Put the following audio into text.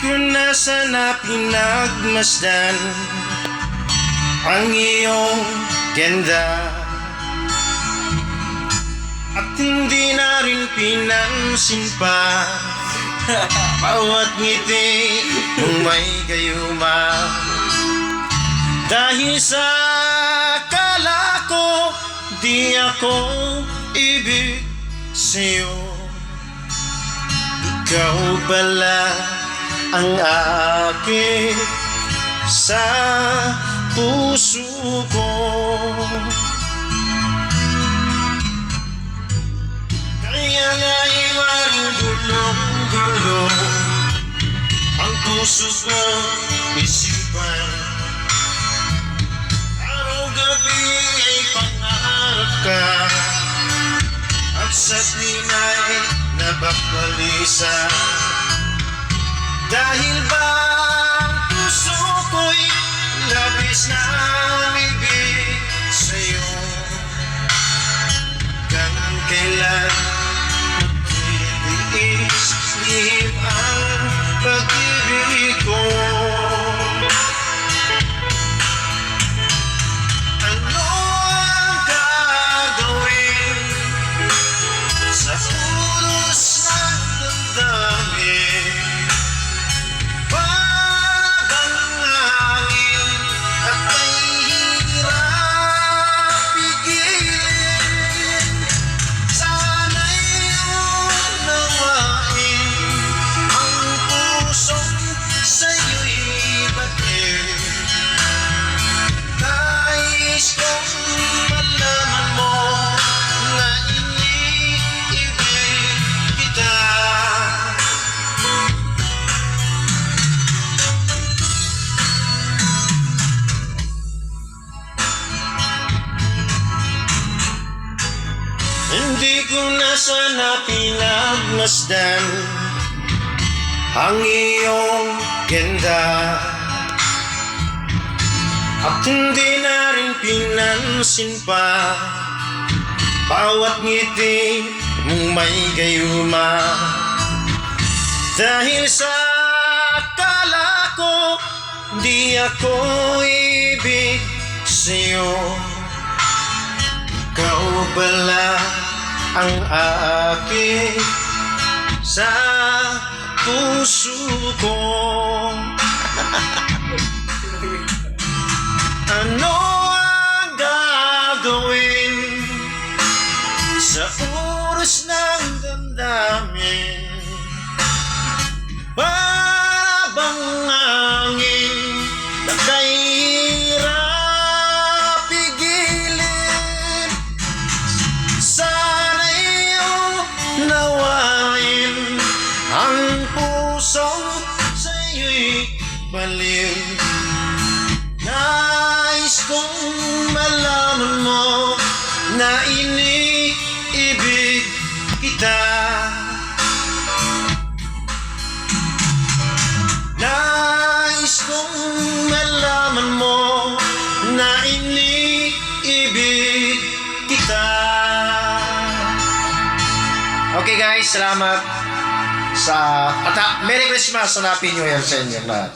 ko na sana pinagmasdan ang iyong ganda, at hindi na rin pinansin pa bawat ngiti mong may gayuma. Dahil sa akala ko di ako ibig sa'yo, ikaw pala ang akin sa puso ko. Kaya nga iwaring gulong-gulo ang puso ko, isipan. Araw-gabi ay pangarap ka, at sa tinay nababalisa. Dahil ba ang puso ko'y labis na ibig sa'yo, hanggang kailan magtitiis lihim ang pag-ibig ko. Ano ang gagawin sa ulos ng damdamin? Hindi ko na sana pinagmasdan ang iyong ganda, at hindi na rin pinansin pa bawat ngiti mong may gayuma. Dahil sa akala ko di ako ibig sa'yo, ikaw pala ang akin sa puso ko. Ano ang gagawin sa oras ng damdamin? Para bang hangin na kahirap pigilin? Sana iyong nawain ang pusong sa'yo'y baliw. Nais kong malaman mo na iniibig kita. Nais kong malaman mo na iniibig kita. Okay guys, salamat sa Merry Christmas, sa Happy New Year sa inyo lahat.